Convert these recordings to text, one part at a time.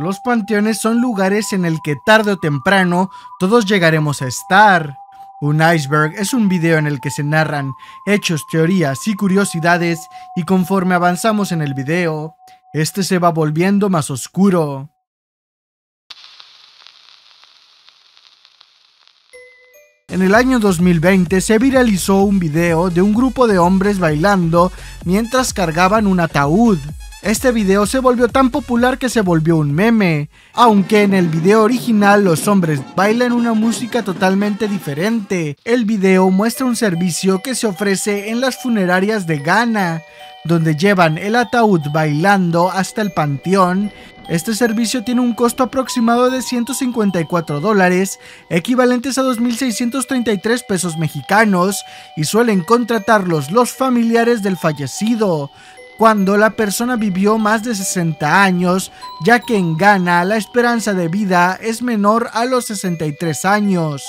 Los panteones son lugares en el que tarde o temprano todos llegaremos a estar. Un iceberg es un video en el que se narran hechos, teorías y curiosidades, y conforme avanzamos en el video, este se va volviendo más oscuro. En el año 2020 se viralizó un video de un grupo de hombres bailando mientras cargaban un ataúd. Este video se volvió tan popular que se volvió un meme, aunque en el video original los hombres bailan una música totalmente diferente. El video muestra un servicio que se ofrece en las funerarias de Ghana, donde llevan el ataúd bailando hasta el panteón. Este servicio tiene un costo aproximado de $154, equivalentes a 2.633 pesos mexicanos, y suelen contratarlos los familiares del fallecido, cuando la persona vivió más de 60 años, ya que en Ghana la esperanza de vida es menor a los 63 años.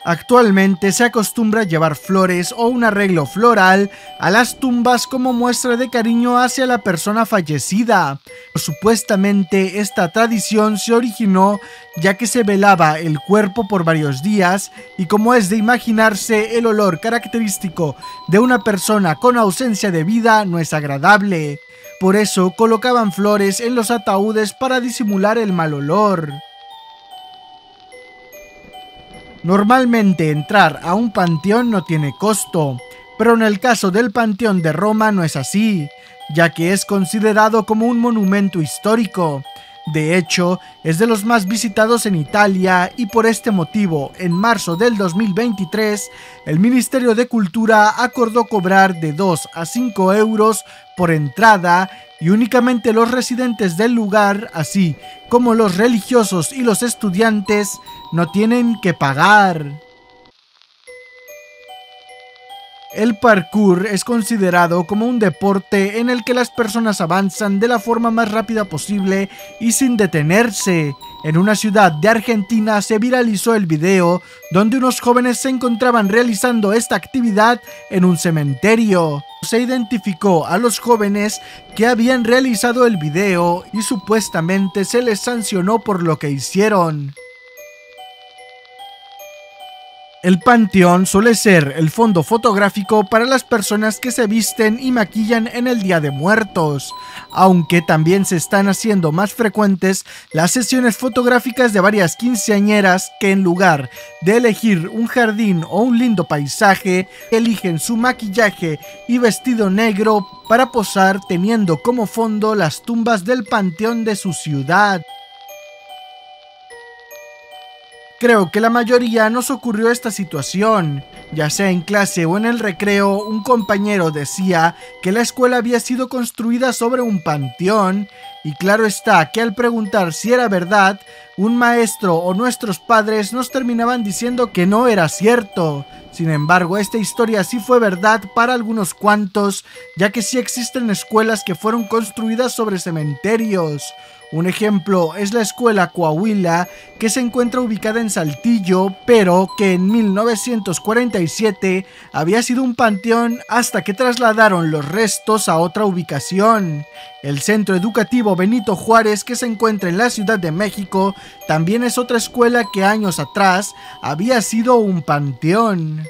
Actualmente se acostumbra llevar flores o un arreglo floral a las tumbas como muestra de cariño hacia la persona fallecida. Supuestamente esta tradición se originó ya que se velaba el cuerpo por varios días, y como es de imaginarse, el olor característico de una persona con ausencia de vida no es agradable. Por eso colocaban flores en los ataúdes para disimular el mal olor. Normalmente entrar a un panteón no tiene costo, pero en el caso del Panteón de Roma no es así, ya que es considerado como un monumento histórico. De hecho, es de los más visitados en Italia, y por este motivo, en marzo del 2023, el Ministerio de Cultura acordó cobrar de 2 a 5 euros por entrada, y únicamente los residentes del lugar, así como los religiosos y los estudiantes, no tienen que pagar. El parkour es considerado como un deporte en el que las personas avanzan de la forma más rápida posible y sin detenerse. En una ciudad de Argentina se viralizó el video donde unos jóvenes se encontraban realizando esta actividad en un cementerio. Se identificó a los jóvenes que habían realizado el video y supuestamente se les sancionó por lo que hicieron. El panteón suele ser el fondo fotográfico para las personas que se visten y maquillan en el Día de Muertos, aunque también se están haciendo más frecuentes las sesiones fotográficas de varias quinceañeras que, en lugar de elegir un jardín o un lindo paisaje, eligen su maquillaje y vestido negro para posar, teniendo como fondo las tumbas del panteón de su ciudad. Creo que la mayoría nos ocurrió esta situación, ya sea en clase o en el recreo. Un compañero decía que la escuela había sido construida sobre un panteón, y claro está que al preguntar si era verdad, un maestro o nuestros padres nos terminaban diciendo que no era cierto. Sin embargo, esta historia sí fue verdad para algunos cuantos, ya que sí existen escuelas que fueron construidas sobre cementerios. Un ejemplo es la escuela Coahuila, que se encuentra ubicada en Saltillo, pero que en 1947 había sido un panteón hasta que trasladaron los restos a otra ubicación. El Centro Educativo Benito Juárez, que se encuentra en la Ciudad de México, también es otra escuela que años atrás había sido un panteón.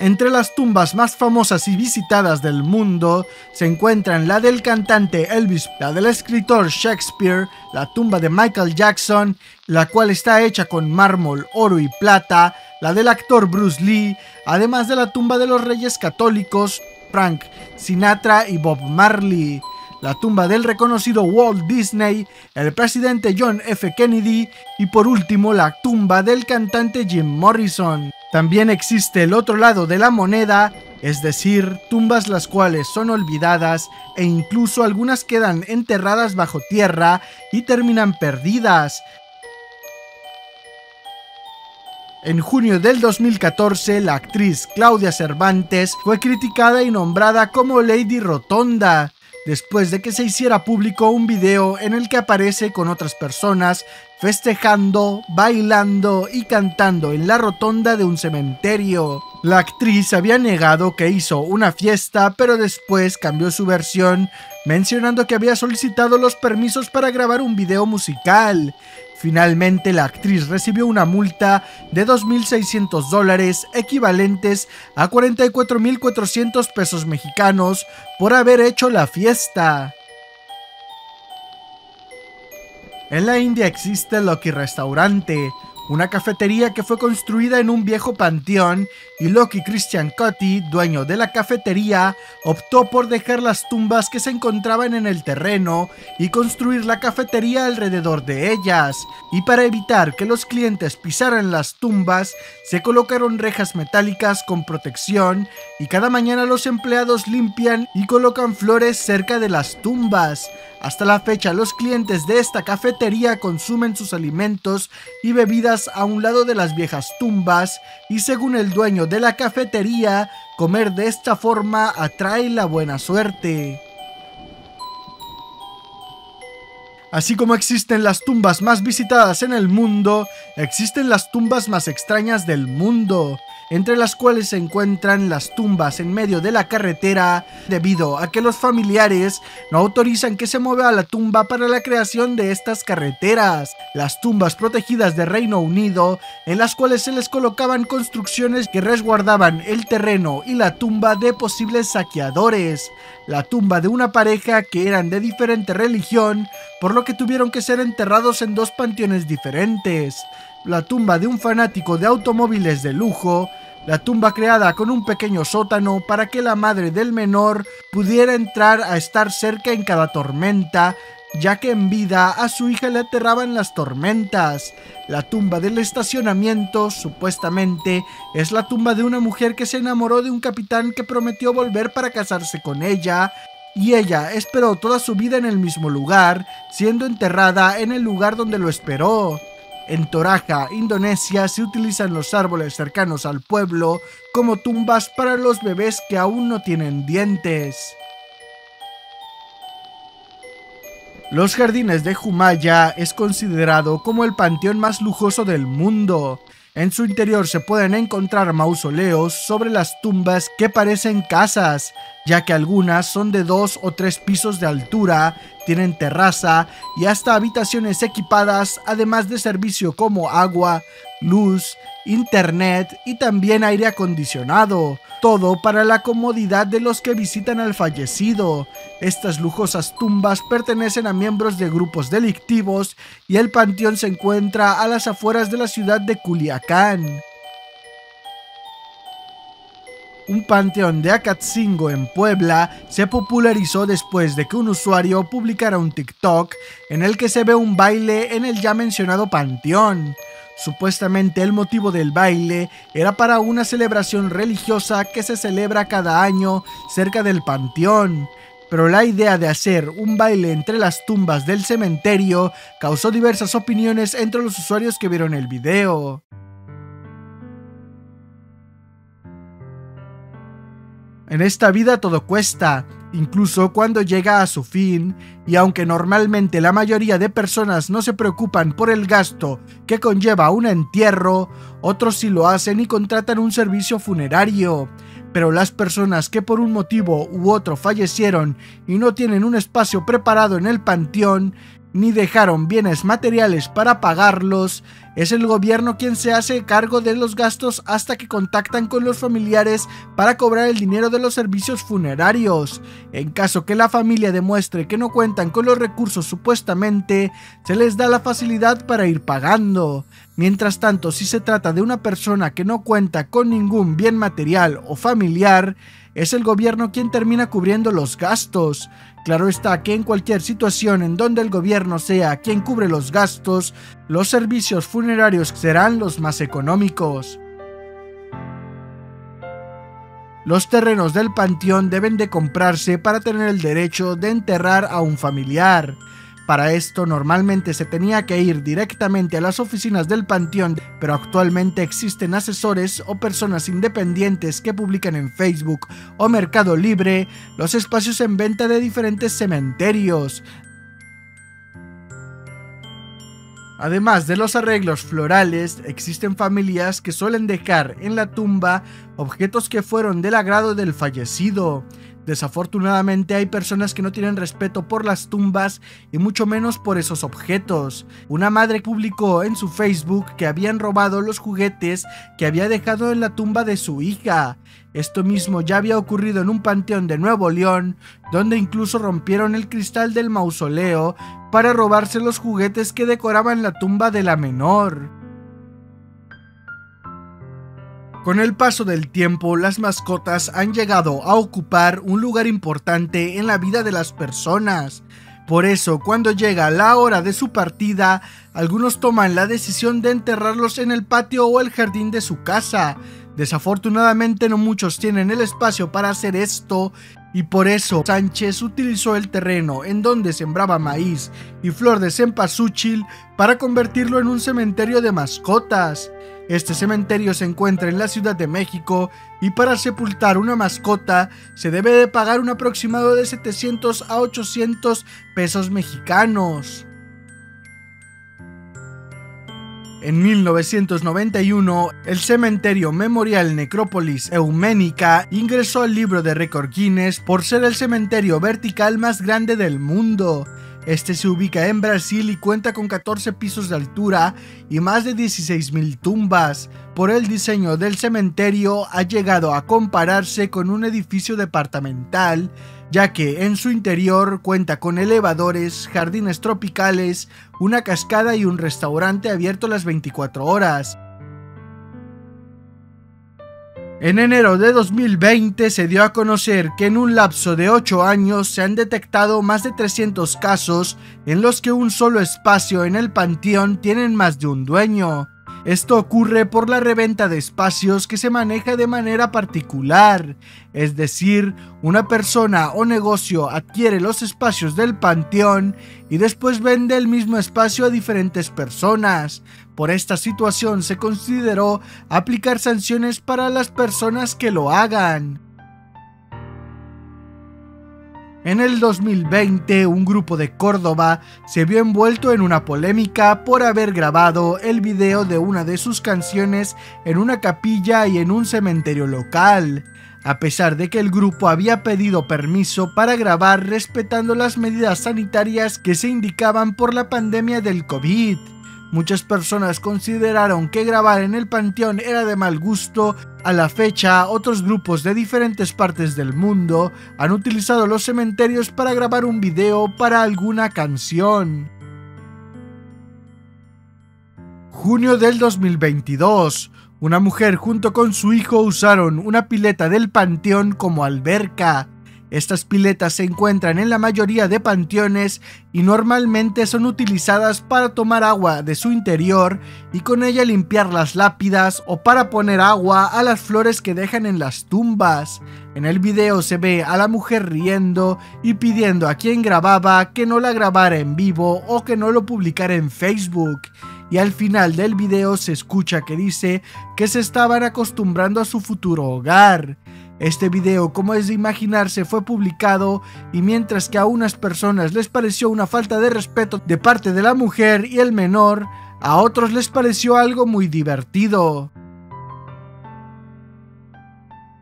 Entre las tumbas más famosas y visitadas del mundo se encuentran la del cantante Elvis, la del escritor Shakespeare, la tumba de Michael Jackson, la cual está hecha con mármol, oro y plata, la del actor Bruce Lee, además de la tumba de los reyes católicos Frank Sinatra y Bob Marley, la tumba del reconocido Walt Disney, el presidente John F. Kennedy y por último la tumba del cantante Jim Morrison. También existe el otro lado de la moneda, es decir, tumbas las cuales son olvidadas e incluso algunas quedan enterradas bajo tierra y terminan perdidas. En junio del 2014, la actriz Claudia Cervantes fue criticada y nombrada como Lady Rotonda, después de que se hiciera público un video en el que aparece con otras personas festejando, bailando y cantando en la rotonda de un cementerio. La actriz había negado que hizo una fiesta, pero después cambió su versión, mencionando que había solicitado los permisos para grabar un video musical. Finalmente, la actriz recibió una multa de $2,600, equivalentes a 44,400 pesos mexicanos, por haber hecho la fiesta. En la India existe el Lucky Restaurante, una cafetería que fue construida en un viejo panteón, y Lucky Christian Cutty, dueño de la cafetería, optó por dejar las tumbas que se encontraban en el terreno y construir la cafetería alrededor de ellas. Y para evitar que los clientes pisaran las tumbas, se colocaron rejas metálicas con protección, y cada mañana los empleados limpian y colocan flores cerca de las tumbas. Hasta la fecha, los clientes de esta cafetería consumen sus alimentos y bebidas a un lado de las viejas tumbas, y según el dueño de la cafetería, comer de esta forma atrae la buena suerte. Así como existen las tumbas más visitadas en el mundo, existen las tumbas más extrañas del mundo, entre las cuales se encuentran las tumbas en medio de la carretera, debido a que los familiares no autorizan que se mueva la tumba para la creación de estas carreteras. Las tumbas protegidas de Reino Unido, en las cuales se les colocaban construcciones que resguardaban el terreno y la tumba de posibles saqueadores. La tumba de una pareja que eran de diferente religión, por lo que tuvieron que ser enterrados en dos panteones diferentes. La tumba de un fanático de automóviles de lujo, la tumba creada con un pequeño sótano para que la madre del menor pudiera entrar a estar cerca en cada tormenta, ya que en vida a su hija le aterraban las tormentas. La tumba del estacionamiento, supuestamente, es la tumba de una mujer que se enamoró de un capitán que prometió volver para casarse con ella, y ella esperó toda su vida en el mismo lugar, siendo enterrada en el lugar donde lo esperó. En Toraja, Indonesia, se utilizan los árboles cercanos al pueblo como tumbas para los bebés que aún no tienen dientes. Los jardines de Jumaya es considerado como el panteón más lujoso del mundo. En su interior se pueden encontrar mausoleos sobre las tumbas que parecen casas, ya que algunas son de 2 o 3 pisos de altura, tienen terraza y hasta habitaciones equipadas, además de servicio como agua, luz, internet y también aire acondicionado. Todo para la comodidad de los que visitan al fallecido. Estas lujosas tumbas pertenecen a miembros de grupos delictivos y el panteón se encuentra a las afueras de la ciudad de Culiacán. Un panteón de Acatzingo en Puebla se popularizó después de que un usuario publicara un TikTok en el que se ve un baile en el ya mencionado panteón. Supuestamente el motivo del baile era para una celebración religiosa que se celebra cada año cerca del panteón, pero la idea de hacer un baile entre las tumbas del cementerio causó diversas opiniones entre los usuarios que vieron el video. En esta vida todo cuesta, incluso cuando llega a su fin, y aunque normalmente la mayoría de personas no se preocupan por el gasto que conlleva un entierro, otros sí lo hacen y contratan un servicio funerario. Pero las personas que por un motivo u otro fallecieron y no tienen un espacio preparado en el panteón, ni dejaron bienes materiales para pagarlos, es el gobierno quien se hace cargo de los gastos hasta que contactan con los familiares para cobrar el dinero de los servicios funerarios. En caso que la familia demuestre que no cuentan con los recursos supuestamente, se les da la facilidad para ir pagando. Mientras tanto, si se trata de una persona que no cuenta con ningún bien material o familiar, es el gobierno quien termina cubriendo los gastos. Claro está que en cualquier situación en donde el gobierno sea quien cubre los gastos, los servicios funerarios serán los más económicos. Los terrenos del panteón deben de comprarse para tener el derecho de enterrar a un familiar. Para esto normalmente se tenía que ir directamente a las oficinas del panteón, pero actualmente existen asesores o personas independientes que publican en Facebook o Mercado Libre los espacios en venta de diferentes cementerios. Además de los arreglos florales, existen familias que suelen dejar en la tumba objetos que fueron del agrado del fallecido. Desafortunadamente hay personas que no tienen respeto por las tumbas y mucho menos por esos objetos. Una madre publicó en su Facebook que habían robado los juguetes que había dejado en la tumba de su hija. Esto mismo ya había ocurrido en un panteón de Nuevo León, donde incluso rompieron el cristal del mausoleo para robarse los juguetes que decoraban la tumba de la menor. Con el paso del tiempo, las mascotas han llegado a ocupar un lugar importante en la vida de las personas. Por eso, cuando llega la hora de su partida, algunos toman la decisión de enterrarlos en el patio o el jardín de su casa. Desafortunadamente, no muchos tienen el espacio para hacer esto, y por eso Sánchez utilizó el terreno en donde sembraba maíz y flor de cempasúchil para convertirlo en un cementerio de mascotas. Este cementerio se encuentra en la Ciudad de México y para sepultar una mascota se debe de pagar un aproximado de 700 a 800 pesos mexicanos. En 1991, el cementerio Memorial Necrópolis Euménica ingresó al libro de récord Guinness por ser el cementerio vertical más grande del mundo. Este se ubica en Brasil y cuenta con 14 pisos de altura y más de 16,000 tumbas. Por el diseño del cementerio ha llegado a compararse con un edificio departamental, ya que en su interior cuenta con elevadores, jardines tropicales, una cascada y un restaurante abierto las 24 horas. En enero de 2020 se dio a conocer que en un lapso de 8 años se han detectado más de 300 casos en los que un solo espacio en el panteón tienen más de un dueño. Esto ocurre por la reventa de espacios que se maneja de manera particular, es decir, una persona o negocio adquiere los espacios del panteón y después vende el mismo espacio a diferentes personas. Por esta situación se consideró aplicar sanciones para las personas que lo hagan. En el 2020, un grupo de Córdoba se vio envuelto en una polémica por haber grabado el video de una de sus canciones en una capilla y en un cementerio local, a pesar de que el grupo había pedido permiso para grabar respetando las medidas sanitarias que se indicaban por la pandemia del COVID. Muchas personas consideraron que grabar en el panteón era de mal gusto. A la fecha, otros grupos de diferentes partes del mundo han utilizado los cementerios para grabar un video para alguna canción. Junio del 2022. Una mujer junto con su hijo usaron una pileta del panteón como alberca. Estas piletas se encuentran en la mayoría de panteones y normalmente son utilizadas para tomar agua de su interior y con ella limpiar las lápidas o para poner agua a las flores que dejan en las tumbas. En el video se ve a la mujer riendo y pidiendo a quien grababa que no la grabara en vivo o que no lo publicara en Facebook. Y al final del video se escucha que dice que se estaban acostumbrando a su futuro hogar. Este video, como es de imaginarse, fue publicado y mientras que a unas personas les pareció una falta de respeto de parte de la mujer y el menor, a otros les pareció algo muy divertido.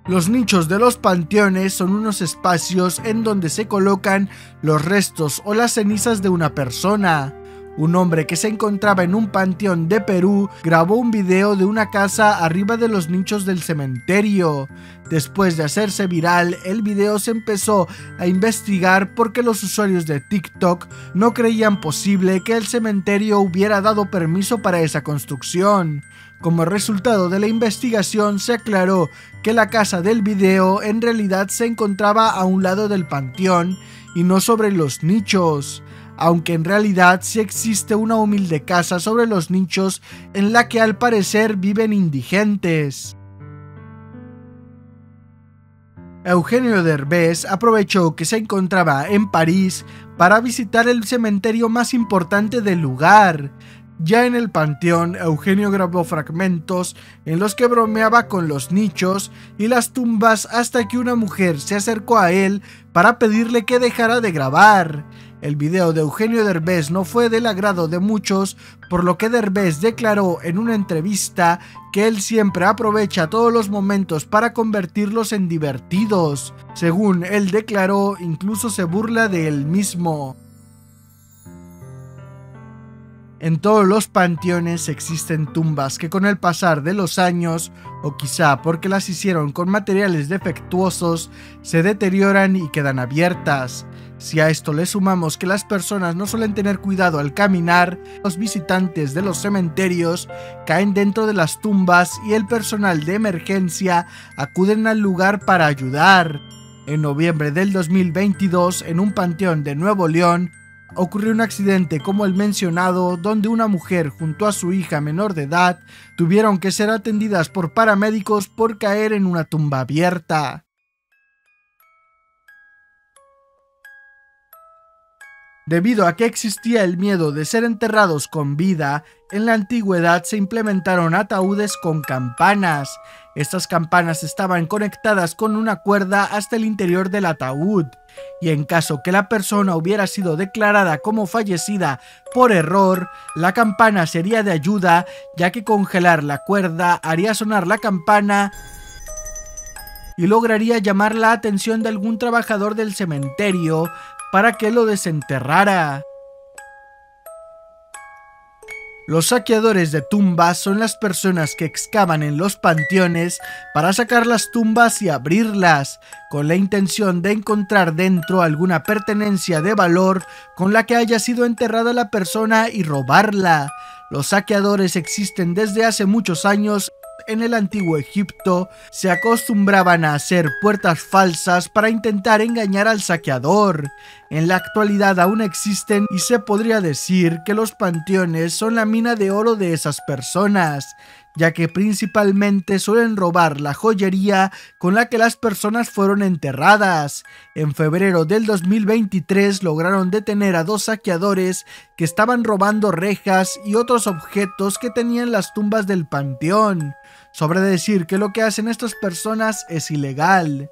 Los nichos de los panteones son unos espacios en donde se colocan los restos o las cenizas de una persona. Un hombre que se encontraba en un panteón de Perú grabó un video de una casa arriba de los nichos del cementerio. Después de hacerse viral, el video se empezó a investigar porque los usuarios de TikTok no creían posible que el cementerio hubiera dado permiso para esa construcción. Como resultado de la investigación, se aclaró que la casa del video en realidad se encontraba a un lado del panteón y no sobre los nichos, aunque en realidad sí existe una humilde casa sobre los nichos en la que al parecer viven indigentes. Eugenio Derbez aprovechó que se encontraba en París para visitar el cementerio más importante del lugar. Ya en el panteón, Eugenio grabó fragmentos en los que bromeaba con los nichos y las tumbas hasta que una mujer se acercó a él para pedirle que dejara de grabar. El video de Eugenio Derbez no fue del agrado de muchos, por lo que Derbez declaró en una entrevista que él siempre aprovecha todos los momentos para convertirlos en divertidos. Según él declaró, incluso se burla de él mismo. En todos los panteones existen tumbas que con el pasar de los años, o quizá porque las hicieron con materiales defectuosos, se deterioran y quedan abiertas. Si a esto le sumamos que las personas no suelen tener cuidado al caminar, los visitantes de los cementerios caen dentro de las tumbas y el personal de emergencia acuden al lugar para ayudar. En noviembre del 2022, en un panteón de Nuevo León, ocurrió un accidente como el mencionado, donde una mujer junto a su hija menor de edad tuvieron que ser atendidas por paramédicos por caer en una tumba abierta. Debido a que existía el miedo de ser enterrados con vida, en la antigüedad se implementaron ataúdes con campanas. Estas campanas estaban conectadas con una cuerda hasta el interior del ataúd, y en caso que la persona hubiera sido declarada como fallecida por error, la campana sería de ayuda, ya que congelar la cuerda haría sonar la campana y lograría llamar la atención de algún trabajador del cementerio para que lo desenterrara. Los saqueadores de tumbas son las personas que excavan en los panteones para sacar las tumbas y abrirlas, con la intención de encontrar dentro alguna pertenencia de valor con la que haya sido enterrada la persona y robarla. Los saqueadores existen desde hace muchos años. En el antiguo Egipto se acostumbraban a hacer puertas falsas para intentar engañar al saqueador. En la actualidad aún existen y se podría decir que los panteones son la mina de oro de esas personas, ya que principalmente suelen robar la joyería con la que las personas fueron enterradas. En febrero del 2023 lograron detener a 2 saqueadores que estaban robando rejas y otros objetos que tenían las tumbas del panteón. Sobre decir que lo que hacen estas personas es ilegal.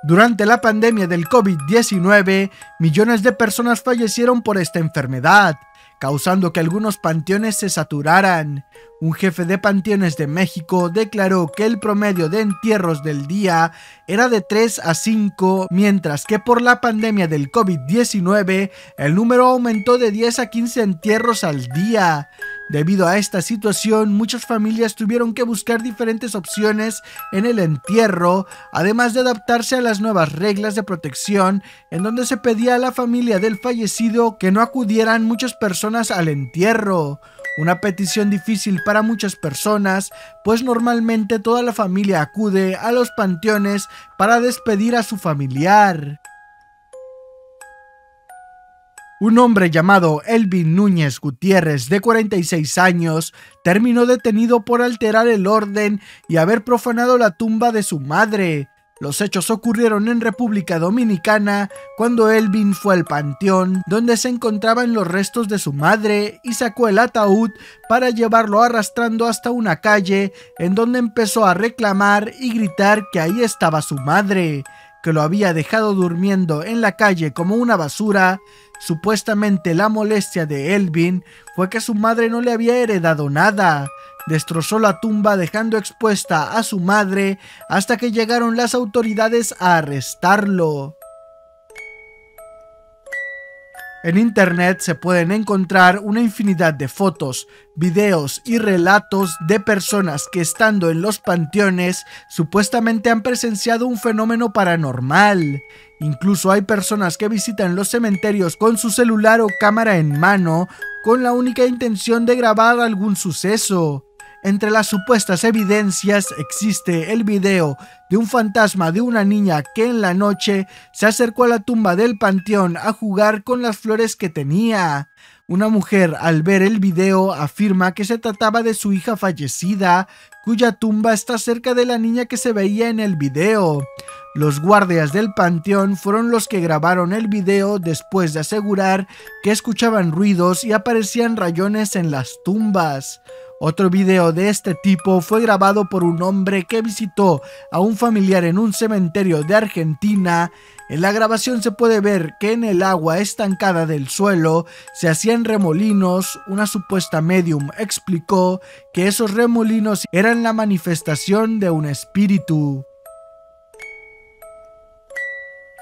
Durante la pandemia del COVID-19, millones de personas fallecieron por esta enfermedad, causando que algunos panteones se saturaran. Un jefe de panteones de México declaró que el promedio de entierros del día era de 3 a 5, mientras que por la pandemia del COVID-19 el número aumentó de 10 a 15 entierros al día. Debido a esta situación, muchas familias tuvieron que buscar diferentes opciones en el entierro, además de adaptarse a las nuevas reglas de protección, en donde se pedía a la familia del fallecido que no acudieran muchas personas al entierro. Una petición difícil para muchas personas, pues normalmente toda la familia acude a los panteones para despedir a su familiar. Un hombre llamado Elvin Núñez Gutiérrez, de 46 años, terminó detenido por alterar el orden y haber profanado la tumba de su madre. Los hechos ocurrieron en República Dominicana cuando Elvin fue al panteón donde se encontraban los restos de su madre y sacó el ataúd para llevarlo arrastrando hasta una calle, en donde empezó a reclamar y gritar que ahí estaba su madre, que lo había dejado durmiendo en la calle como una basura. Supuestamente la molestia de Elvin fue que su madre no le había heredado nada. Destrozó la tumba dejando expuesta a su madre hasta que llegaron las autoridades a arrestarlo. En internet se pueden encontrar una infinidad de fotos, videos y relatos de personas que, estando en los panteones, supuestamente han presenciado un fenómeno paranormal. Incluso hay personas que visitan los cementerios con su celular o cámara en mano con la única intención de grabar algún suceso. Entre las supuestas evidencias existe el video de un fantasma de una niña que en la noche se acercó a la tumba del panteón a jugar con las flores que tenía. Una mujer, al ver el video, afirma que se trataba de su hija fallecida, cuya tumba está cerca de la niña que se veía en el video. Los guardias del panteón fueron los que grabaron el video después de asegurar que escuchaban ruidos y aparecían rayones en las tumbas. Otro video de este tipo fue grabado por un hombre que visitó a un familiar en un cementerio de Argentina. En la grabación se puede ver que en el agua estancada del suelo se hacían remolinos. Una supuesta medium explicó que esos remolinos eran la manifestación de un espíritu.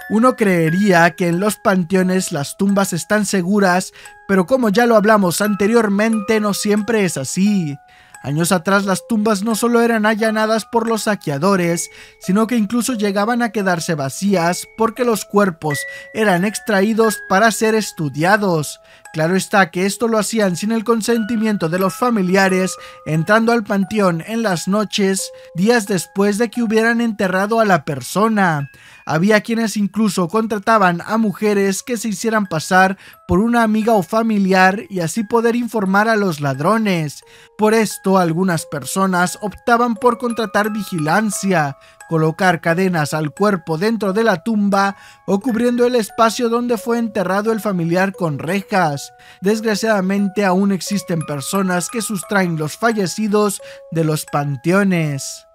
Uno creería que en los panteones las tumbas están seguras, pero como ya lo hablamos anteriormente, no siempre es así. Años atrás las tumbas no solo eran allanadas por los saqueadores, sino que incluso llegaban a quedarse vacías porque los cuerpos eran extraídos para ser estudiados. Claro está que esto lo hacían sin el consentimiento de los familiares, entrando al panteón en las noches, días después de que hubieran enterrado a la persona. Había quienes incluso contrataban a mujeres que se hicieran pasar por una amiga o familiar y así poder informar a los ladrones. Por esto, algunas personas optaban por contratar vigilancia, colocar cadenas al cuerpo dentro de la tumba o cubriendo el espacio donde fue enterrado el familiar con rejas. Desgraciadamente, aún existen personas que sustraen los fallecidos de los panteones.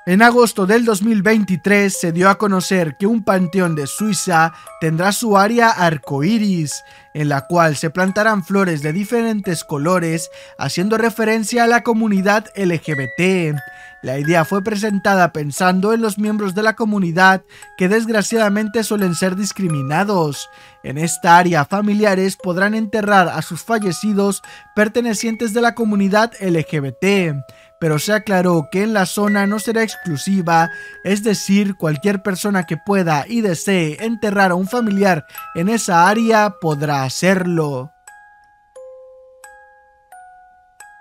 En agosto del 2023 se dio a conocer que un panteón de Suiza tendrá su área arcoíris, en la cual se plantarán flores de diferentes colores, haciendo referencia a la comunidad LGBT. La idea fue presentada pensando en los miembros de la comunidad que desgraciadamente suelen ser discriminados. En esta área, familiares podrán enterrar a sus fallecidos pertenecientes de la comunidad LGBT. Pero se aclaró que en la zona no será exclusiva, es decir, cualquier persona que pueda y desee enterrar a un familiar en esa área podrá hacerlo.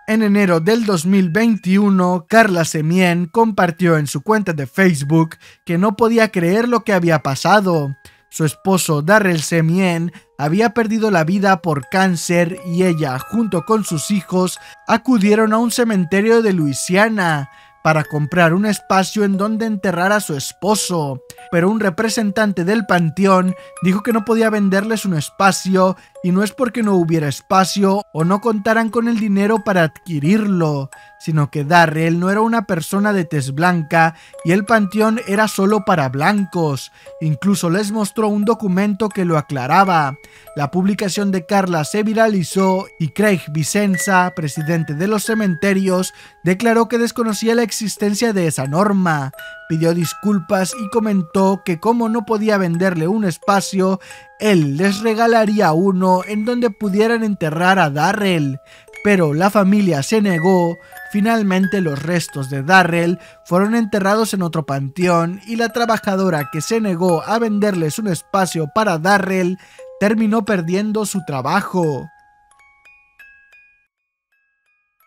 En enero del 2021, Carla Semien compartió en su cuenta de Facebook que no podía creer lo que había pasado. Su esposo Darrell Semien había perdido la vida por cáncer y ella, junto con sus hijos, acudieron a un cementerio de Luisiana para comprar un espacio en donde enterrar a su esposo. Pero un representante del panteón dijo que no podía venderles un espacio, y no es porque no hubiera espacio o no contaran con el dinero para adquirirlo, sino que Darrell no era una persona de tez blanca y el panteón era solo para blancos. Incluso les mostró un documento que lo aclaraba. La publicación de Carla se viralizó y Craig Vicenza, presidente de los cementerios, declaró que desconocía la existencia de esa norma. Pidió disculpas y comentó que como no podía venderle un espacio, él les regalaría uno en donde pudieran enterrar a Darrell. Pero la familia se negó. Finalmente los restos de Darrell fueron enterrados en otro panteón y la trabajadora que se negó a venderles un espacio para Darrell terminó perdiendo su trabajo.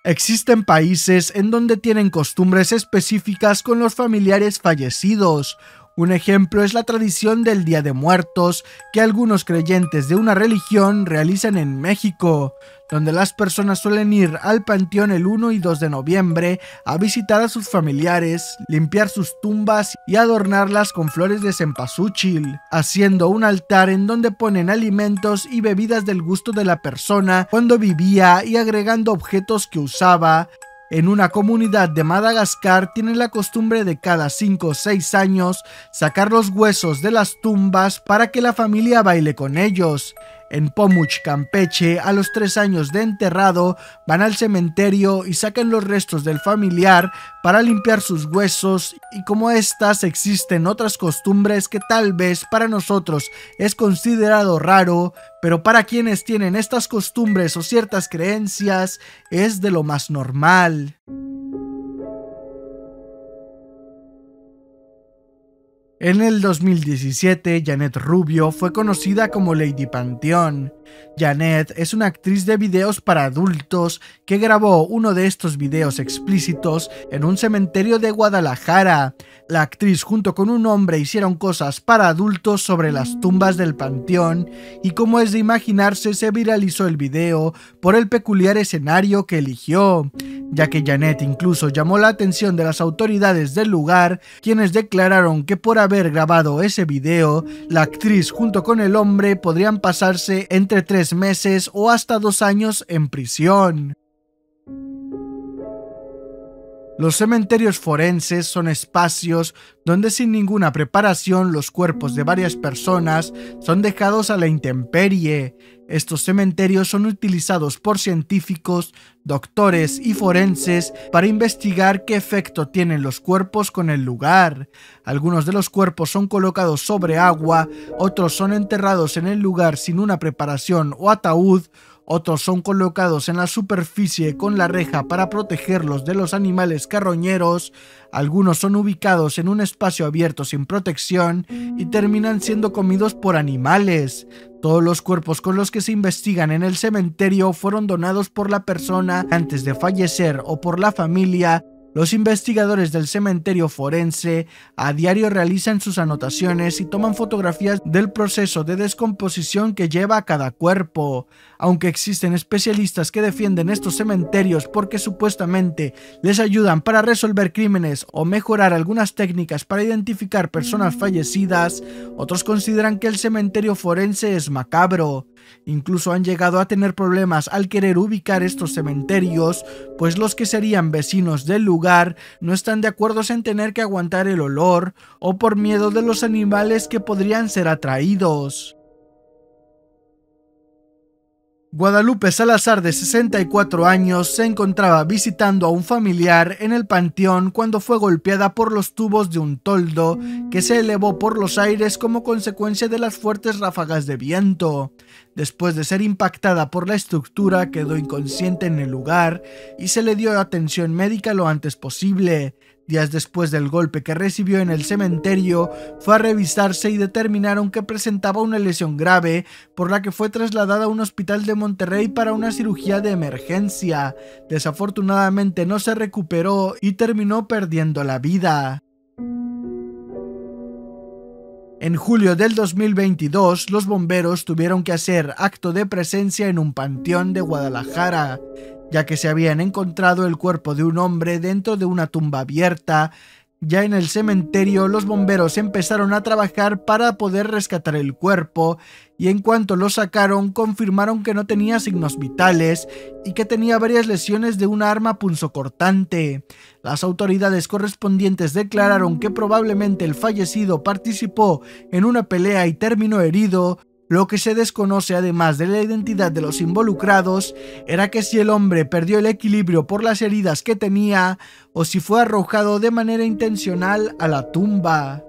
Existen países en donde tienen costumbres específicas con los familiares fallecidos. Un ejemplo es la tradición del Día de Muertos que algunos creyentes de una religión realizan en México, donde las personas suelen ir al panteón el 1 y 2 de noviembre a visitar a sus familiares, limpiar sus tumbas y adornarlas con flores de cempasúchil, haciendo un altar en donde ponen alimentos y bebidas del gusto de la persona cuando vivía y agregando objetos que usaba. En una comunidad de Madagascar tienen la costumbre de cada 5 o 6 años sacar los huesos de las tumbas para que la familia baile con ellos. En Pomuch, Campeche, a los 3 años de enterrado, van al cementerio y sacan los restos del familiar para limpiar sus huesos, y como estas existen otras costumbres que tal vez para nosotros es considerado raro, pero para quienes tienen estas costumbres o ciertas creencias es de lo más normal. En el 2017, Janet Rubio fue conocida como Lady Panteón. Janet es una actriz de videos para adultos que grabó uno de estos videos explícitos en un cementerio de Guadalajara. La actriz junto con un hombre hicieron cosas para adultos sobre las tumbas del panteón y, como es de imaginarse, se viralizó el video por el peculiar escenario que eligió, ya que Janet incluso llamó la atención de las autoridades del lugar, quienes declararon que por haber grabado ese video, la actriz junto con el hombre podrían pasarse entre entre 3 meses o hasta 2 años en prisión. Los cementerios forenses son espacios donde sin ninguna preparación los cuerpos de varias personas son dejados a la intemperie. Estos cementerios son utilizados por científicos, doctores y forenses para investigar qué efecto tienen los cuerpos con el lugar. Algunos de los cuerpos son colocados sobre agua, otros son enterrados en el lugar sin una preparación o ataúd, otros son colocados en la superficie con la reja para protegerlos de los animales carroñeros, algunos son ubicados en un espacio abierto sin protección y terminan siendo comidos por animales. Todos los cuerpos con los que se investigan en el cementerio fueron donados por la persona antes de fallecer o por la familia. Los investigadores del cementerio forense a diario realizan sus anotaciones y toman fotografías del proceso de descomposición que lleva a cada cuerpo. Aunque existen especialistas que defienden estos cementerios porque supuestamente les ayudan para resolver crímenes o mejorar algunas técnicas para identificar personas fallecidas, otros consideran que el cementerio forense es macabro. Incluso han llegado a tener problemas al querer ubicar estos cementerios, pues los que serían vecinos del lugar no están de acuerdo en tener que aguantar el olor o por miedo de los animales que podrían ser atraídos. Guadalupe Salazar, de 64 años, se encontraba visitando a un familiar en el panteón cuando fue golpeada por los tubos de un toldo que se elevó por los aires como consecuencia de las fuertes ráfagas de viento. Después de ser impactada por la estructura, quedó inconsciente en el lugar y se le dio atención médica lo antes posible. Días después del golpe que recibió en el cementerio, fue a revisarse y determinaron que presentaba una lesión grave, por la que fue trasladada a un hospital de Monterrey para una cirugía de emergencia. Desafortunadamente no se recuperó y terminó perdiendo la vida. En julio del 2022, los bomberos tuvieron que hacer acto de presencia en un panteón de Guadalajara, ya que se habían encontrado el cuerpo de un hombre dentro de una tumba abierta. Ya en el cementerio, los bomberos empezaron a trabajar para poder rescatar el cuerpo y en cuanto lo sacaron, confirmaron que no tenía signos vitales y que tenía varias lesiones de un arma punzocortante. Las autoridades correspondientes declararon que probablemente el fallecido participó en una pelea y terminó herido. Lo que se desconoce, además de la identidad de los involucrados, era que si el hombre perdió el equilibrio por las heridas que tenía o si fue arrojado de manera intencional a la tumba.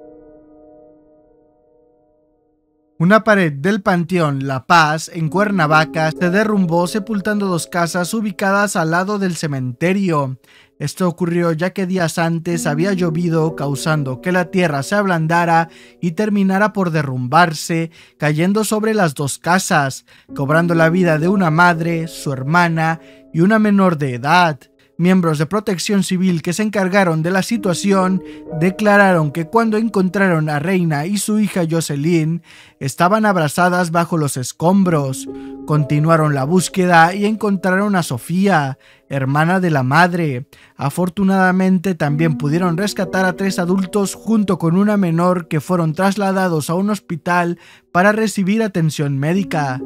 Una pared del Panteón La Paz, en Cuernavaca, se derrumbó sepultando 2 casas ubicadas al lado del cementerio. Esto ocurrió ya que días antes había llovido, causando que la tierra se ablandara y terminara por derrumbarse, cayendo sobre las 2 casas, cobrando la vida de una madre, su hermana y una menor de edad. Miembros de Protección Civil que se encargaron de la situación declararon que cuando encontraron a Reina y su hija Jocelyn, estaban abrazadas bajo los escombros. Continuaron la búsqueda y encontraron a Sofía, hermana de la madre. Afortunadamente también pudieron rescatar a 3 adultos junto con una menor que fueron trasladados a un hospital para recibir atención médica.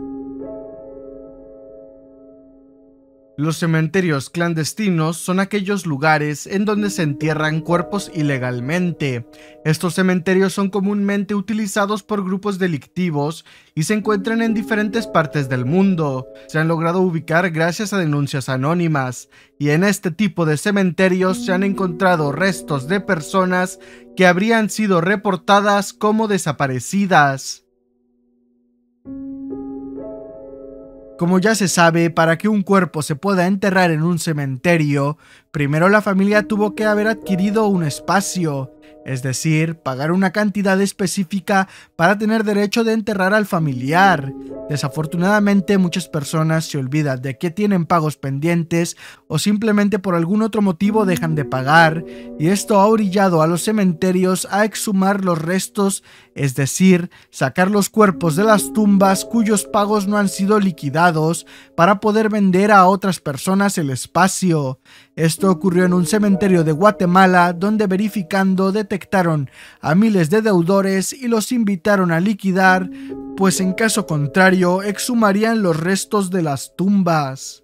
Los cementerios clandestinos son aquellos lugares en donde se entierran cuerpos ilegalmente. Estos cementerios son comúnmente utilizados por grupos delictivos y se encuentran en diferentes partes del mundo. Se han logrado ubicar gracias a denuncias anónimas, y en este tipo de cementerios se han encontrado restos de personas que habrían sido reportadas como desaparecidas. Como ya se sabe, para que un cuerpo se pueda enterrar en un cementerio, primero la familia tuvo que haber adquirido un espacio, es decir, pagar una cantidad específica para tener derecho de enterrar al familiar. Desafortunadamente, muchas personas se olvidan de que tienen pagos pendientes o simplemente por algún otro motivo dejan de pagar, y esto ha orillado a los cementerios a exhumar los restos es decir, sacar los cuerpos de las tumbas cuyos pagos no han sido liquidados para poder vender a otras personas el espacio. Esto ocurrió en un cementerio de Guatemala, donde verificando detectaron a miles de deudores y los invitaron a liquidar, pues en caso contrario exhumarían los restos de las tumbas.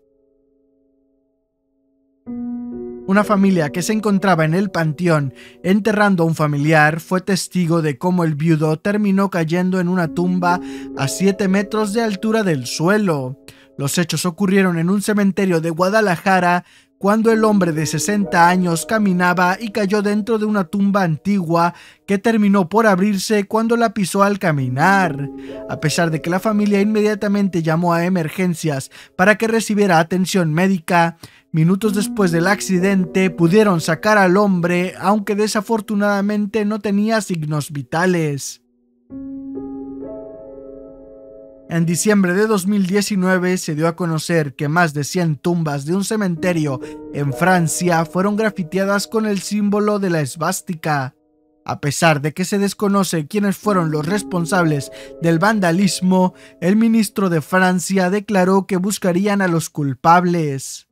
Una familia que se encontraba en el panteón enterrando a un familiar fue testigo de cómo el viudo terminó cayendo en una tumba a 7 metros de altura del suelo. Los hechos ocurrieron en un cementerio de Guadalajara, cuando el hombre de 60 años caminaba y cayó dentro de una tumba antigua que terminó por abrirse cuando la pisó al caminar. A pesar de que la familia inmediatamente llamó a emergencias para que recibiera atención médica, minutos después del accidente pudieron sacar al hombre, aunque desafortunadamente no tenía signos vitales. En diciembre de 2019 se dio a conocer que más de 100 tumbas de un cementerio en Francia fueron grafiteadas con el símbolo de la esvástica. A pesar de que se desconoce quiénes fueron los responsables del vandalismo, el ministro de Francia declaró que buscarían a los culpables.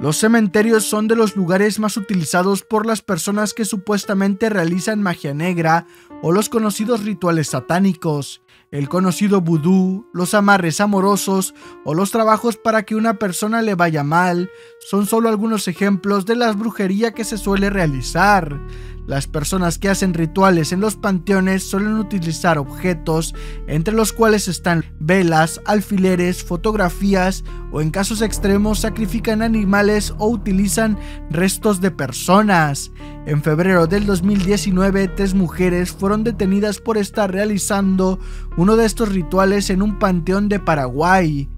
Los cementerios son de los lugares más utilizados por las personas que supuestamente realizan magia negra o los conocidos rituales satánicos, el conocido vudú, los amarres amorosos o los trabajos para que una persona le vaya mal son solo algunos ejemplos de la brujería que se suele realizar. Las personas que hacen rituales en los panteones suelen utilizar objetos, entre los cuales están velas, alfileres, fotografías o en casos extremos sacrifican animales o utilizan restos de personas. En febrero del 2019, 3 mujeres fueron detenidas por estar realizando uno de estos rituales en un panteón de Paraguay.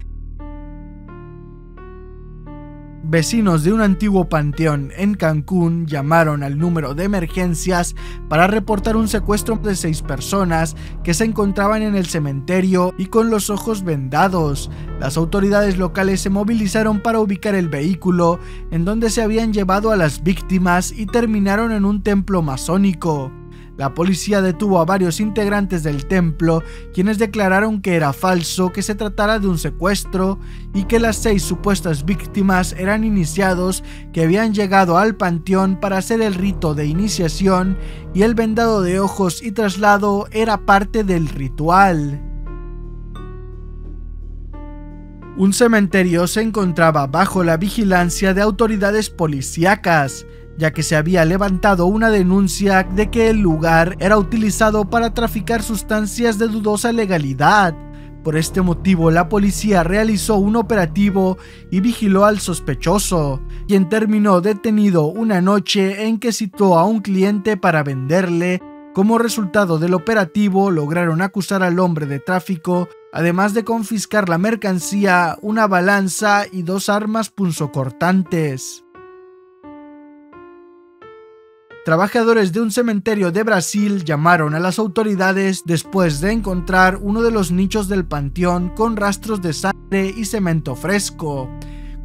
Vecinos de un antiguo panteón en Cancún llamaron al número de emergencias para reportar un secuestro de 6 personas que se encontraban en el cementerio y con los ojos vendados. Las autoridades locales se movilizaron para ubicar el vehículo en donde se habían llevado a las víctimas y terminaron en un templo masónico. La policía detuvo a varios integrantes del templo, quienes declararon que era falso que se tratara de un secuestro y que las 6 supuestas víctimas eran iniciados que habían llegado al panteón para hacer el rito de iniciación y el vendado de ojos y traslado era parte del ritual. Un cementerio se encontraba bajo la vigilancia de autoridades policíacas, ya que se había levantado una denuncia de que el lugar era utilizado para traficar sustancias de dudosa legalidad. Por este motivo, la policía realizó un operativo y vigiló al sospechoso, quien terminó detenido una noche en que citó a un cliente para venderle. Como resultado del operativo, lograron acusar al hombre de tráfico, además de confiscar la mercancía, una balanza y 2 armas punzocortantes. Trabajadores de un cementerio de Brasil llamaron a las autoridades después de encontrar uno de los nichos del panteón con rastros de sangre y cemento fresco.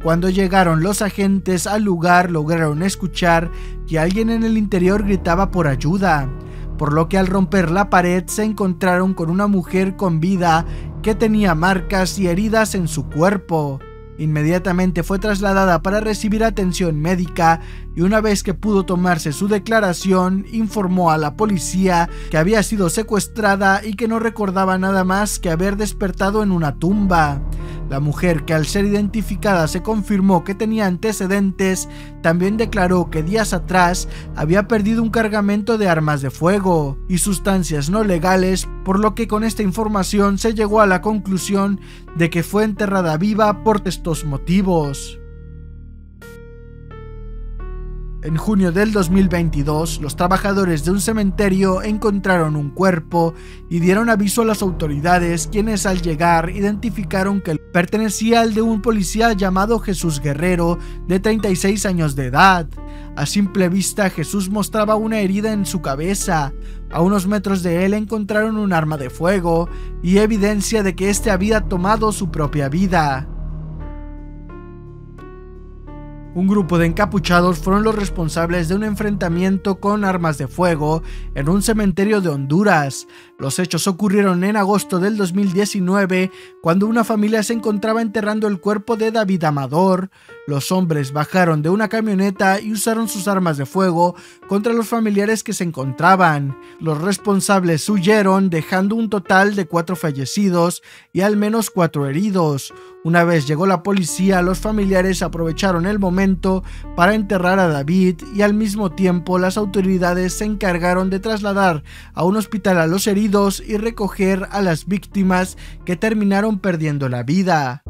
Cuando llegaron los agentes al lugar, lograron escuchar que alguien en el interior gritaba por ayuda, por lo que al romper la pared se encontraron con una mujer con vida que tenía marcas y heridas en su cuerpo. Inmediatamente fue trasladada para recibir atención médica y una vez que pudo tomarse su declaración, informó a la policía que había sido secuestrada y que no recordaba nada más que haber despertado en una tumba. La mujer, que al ser identificada se confirmó que tenía antecedentes, también declaró que días atrás había perdido un cargamento de armas de fuego y sustancias no legales, por lo que con esta información se llegó a la conclusión de que fue enterrada viva por estos motivos. En junio del 2022, los trabajadores de un cementerio encontraron un cuerpo y dieron aviso a las autoridades, quienes al llegar identificaron que pertenecía al de un policía llamado Jesús Guerrero, de 36 años de edad. A simple vista, Jesús mostraba una herida en su cabeza. A unos metros de él encontraron un arma de fuego y evidencia de que éste había tomado su propia vida. Un grupo de encapuchados fueron los responsables de un enfrentamiento con armas de fuego en un cementerio de Honduras. Los hechos ocurrieron en agosto del 2019, cuando una familia se encontraba enterrando el cuerpo de David Amador. Los hombres bajaron de una camioneta y usaron sus armas de fuego contra los familiares que se encontraban. Los responsables huyeron, dejando un total de 4 fallecidos y al menos 4 heridos. Una vez llegó la policía, los familiares aprovecharon el momento para enterrar a David y al mismo tiempo las autoridades se encargaron de trasladar a un hospital a los heridos y recoger a las víctimas que terminaron perdiendo la vida.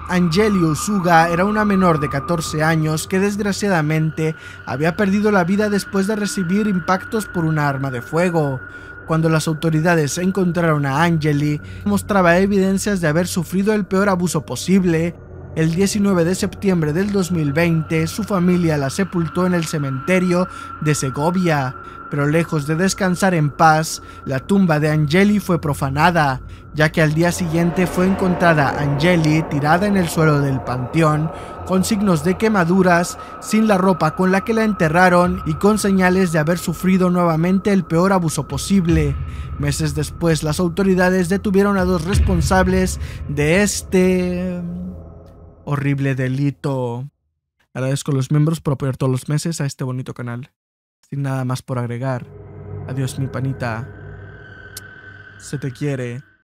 Angeli Osuga era una menor de 14 años que desgraciadamente había perdido la vida después de recibir impactos por una arma de fuego. Cuando las autoridades encontraron a Angeli, mostraba evidencias de haber sufrido el peor abuso posible. El 19 de septiembre del 2020, su familia la sepultó en el cementerio de Segovia, pero lejos de descansar en paz, la tumba de Angeli fue profanada, ya que al día siguiente fue encontrada Angeli tirada en el suelo del panteón, con signos de quemaduras, sin la ropa con la que la enterraron y con señales de haber sufrido nuevamente el peor abuso posible. Meses después, las autoridades detuvieron a 2 responsables de este horrible delito. Agradezco a los miembros por apoyar todos los meses a este bonito canal. Sin nada más por agregar. Adiós, mi panita. Se te quiere.